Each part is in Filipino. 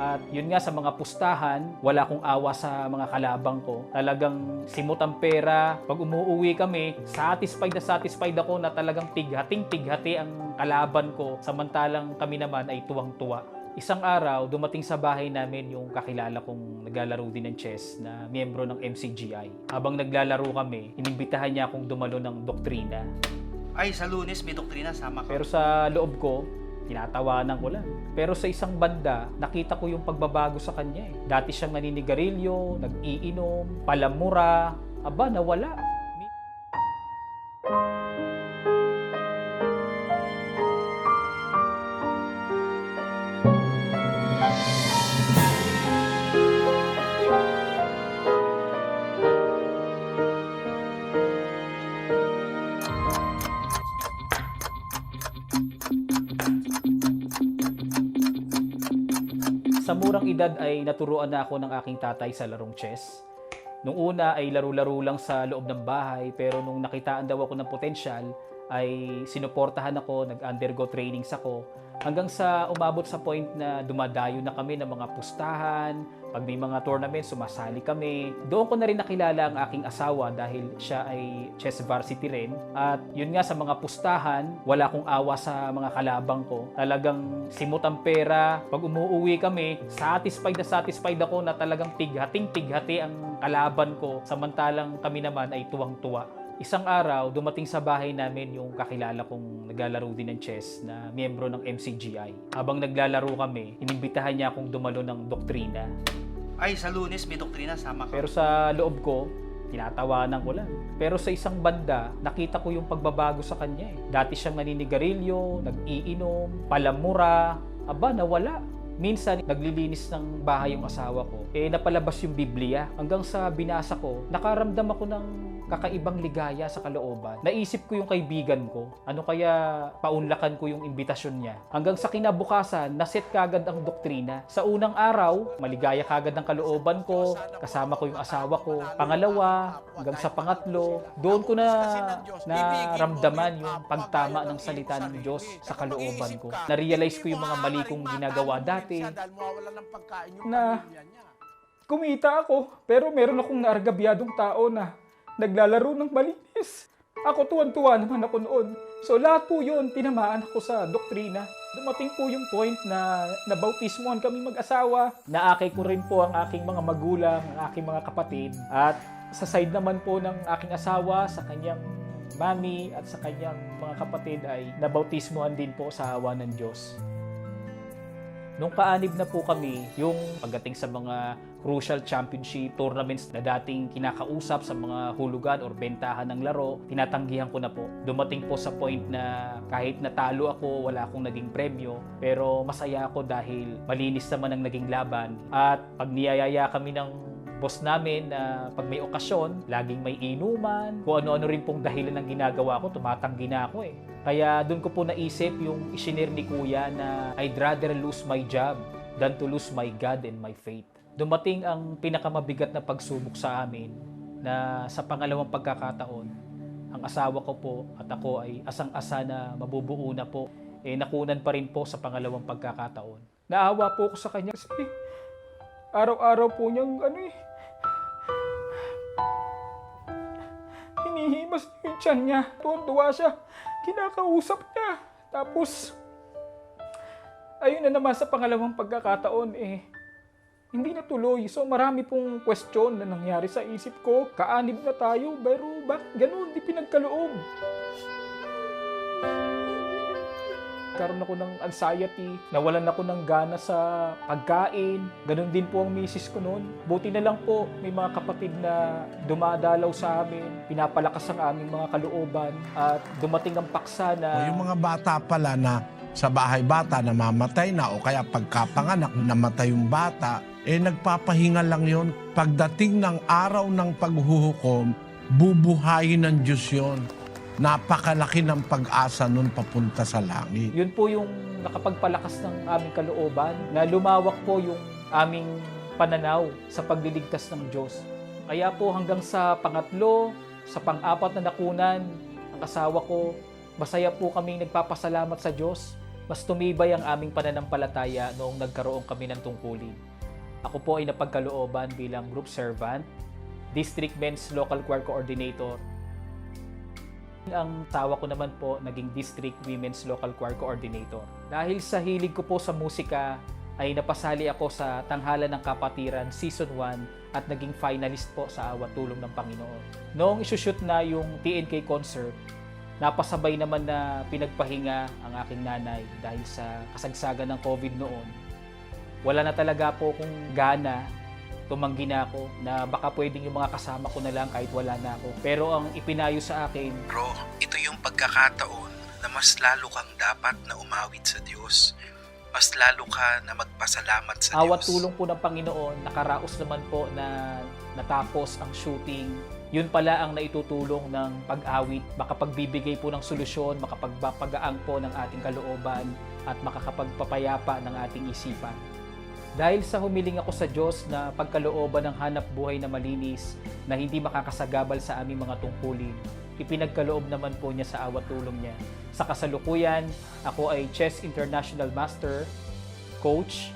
At yun nga, sa mga pustahan, wala akong awa sa mga kalabang ko. Talagang simot ang pera. Pag umuwi kami, satisfied ako na talagang tighati ang kalaban ko. Samantalang kami naman ay tuwang-tuwa. Isang araw, dumating sa bahay namin yung kakilala kong naglalaro din ng chess na miyembro ng MCGI. Habang naglalaro kami, inimbitahan niya akong dumalo ng doktrina. Ay, sa Lunes may doktrina, sama ka. Pero sa loob ko, tinatawanan ko lang. Pero sa isang banda, nakita ko yung pagbabago sa kanya eh. Dati siyang naninigarilyo, nag-iinom, palamura, aba nawala. Sa murang edad ay naturuan na ako ng aking tatay sa larong chess. Nung una ay laro-laro lang sa loob ng bahay, pero nung nakitaan daw ako ng potensyal, ay sinuportahan ako, nag-undergo trainings ako, hanggang sa umabot sa point na dumadayo na kami ng mga pustahan. Pag may mga tournament, sumasali kami. Doon ko na rin nakilala ang aking asawa dahil siya ay chess varsity rin. At yun nga, sa mga pustahan, wala akong awa sa mga kalabang ko. Talagang simot ang pera. Pag umuwi kami, satisfied ako na talagang tighati ang kalaban ko. Samantalang kami naman ay tuwang-tuwa. Isang araw, dumating sa bahay namin yung kakilala kong naglalaro din ng chess na miyembro ng MCGI. Habang naglalaro kami, inimbitahan niya akong dumalo ng doktrina. Ay, sa Lunes may doktrina, sama ka. Pero sa loob ko, tinatawanan ko lang. Pero sa isang banda, nakita ko yung pagbabago sa kanya eh. Dati siyang naninigarilyo, nag-iinom, palamura, aba nawala. Minsan, naglilinis ng bahay yung asawa ko. Napalabas yung Biblia. Hanggang sa binasa ko, nakaramdam ako ng kakaibang ligaya sa kalooban. Naisip ko yung kaibigan ko. Ano kaya paunlakan ko yung imbitasyon niya. Hanggang sa kinabukasan, naset kagad ang doktrina. Sa unang araw, maligaya kagad ang kalooban ko. Kasama ko yung asawa ko. Pangalawa, hanggang sa pangatlo, doon ko na naramdaman yung pagtama ng salita ng Diyos sa kalooban ko. Na-realize ko yung mga mali kong ginagawa dati. Na kumita ako, pero meron akong naargabyadong tao na naglalaro ng malinis. Ako tuwan-tuwa naman ako noon. So lahat po yun, tinamaan ako sa doktrina. Dumating po yung point na nabautismohan kami mag-asawa. Naakay ko rin po ang aking mga magulang, ang aking mga kapatid. At sa side naman po ng aking asawa, sa kanyang mami at sa kanyang mga kapatid ay nabautismohan din po sa awa ng Diyos. Nung kaanib na po kami, yung pagdating sa mga crucial championship tournaments na dating kinakausap sa mga hulugan or bentahan ng laro, tinatanggihan ko na po. Dumating po sa point na kahit natalo ako, wala akong naging premyo, pero masaya ako dahil malinis naman ang naging laban. At pag niyayaya kami ng boss namin na pag may okasyon, laging may inuman, kung ano-ano rin pong dahilan ng ginagawa ko, tumatanggi na ako eh. Kaya doon ko po naisip yung isinir ni Kuya na I'd rather lose my job than to lose my God and my faith. Dumating ang pinakamabigat na pagsubok sa amin na sa pangalawang pagkakataon, ang asawa ko po at ako ay asang-asa na mabubuo na po. Nakunan pa rin po sa pangalawang pagkakataon. Naawa po ako sa kanya kasi araw-araw po niyang hinihimas yung tiyan niya. Tuwan-tuwa siya. Kinakausap niya. Tapos, ayun na naman sa pangalawang pagkakataon, hindi natuloy. So, marami pong question na nangyari sa isip ko. Kaanib na tayo, pero bakit ganun? Di pinagkaloob. Karoon ako ng anxiety, nawalan ako ng gana sa pagkain. Ganun din po ang misis ko noon. Buti na lang po, may mga kapatid na dumadalaw sa amin, pinapalakas ang aming mga kalooban, at dumating ang paksa na Yung mga bata pala na sa bahay bata namamatay na o kaya pagkapanganak namatay yung bata, nagpapahinga lang yon. Pagdating ng araw ng paghuhukom, bubuhayin ng Diyos yon. Napakalaki ng pag-asa nun papunta sa langit. yun po yung nakapagpalakas ng aming kalooban, na lumawak po yung aming pananaw sa pagliligtas ng Diyos. Kaya po hanggang sa pangatlo, sa pang-apat na nakunan, ang asawa ko, masaya po kaming nagpapasalamat sa Diyos. Mas tumibay ang aming pananampalataya noong nagkaroon kami ng tungkulin. Ako po ay napagkalooban bilang group servant, district men's local choir coordinator. Ang tawa ko naman po naging district women's local choir coordinator. Dahil sa hilig ko po sa musika, ay napasali ako sa Tanghalan ng Kapatiran Season 1 at naging finalist po sa Awat Tulong ng Panginoon. Noong isushoot na yung TNK concert, napasabay naman na pinagpahinga ang aking nanay dahil sa kasagsagan ng COVID noon. Wala na talaga po kung gana, tumanggi na ako na baka pwedeng yung mga kasama ko na lang kahit wala na ako. Pero ang ipinayo sa akin, Bro, ito yung pagkakataon na mas lalo kang dapat na umawit sa Diyos. Mas lalo ka na magpasalamat sa awat Diyos. tulong po ng Panginoon, nakaraos naman po na natapos ang shooting. Yun pala ang naitutulong ng pag-awit, makapagbibigay po ng solusyon, makapagpapagaang po ng ating kalooban at makakapagpapayapa ng ating isipan. Dahil sa humiling ako sa Diyos na pagkalooban ng hanap buhay na malinis na hindi makakasagabal sa aming mga tungkulin, ipinagkaloob naman po niya sa awat tulong niya. Sa kasalukuyan, ako ay Chess International Master, Coach,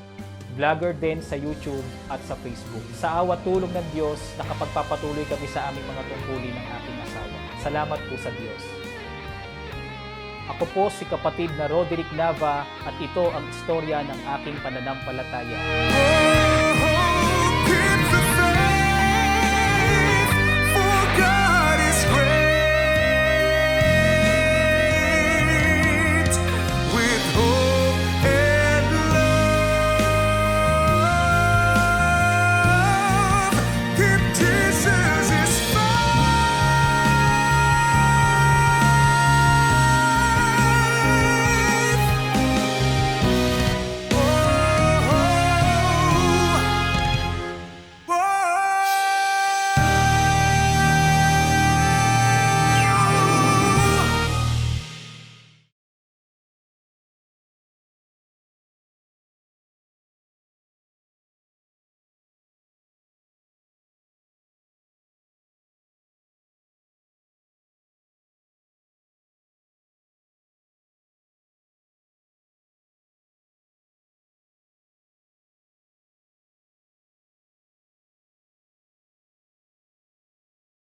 vlogger din sa YouTube at sa Facebook. Sa awat tulong ng Diyos, nakapagpapatuloy kami sa aming mga tungkulin ng aking asawa. Salamat po sa Diyos. Ako po si kapatid na Roderick Nava at ito ang istorya ng aking pananampalataya.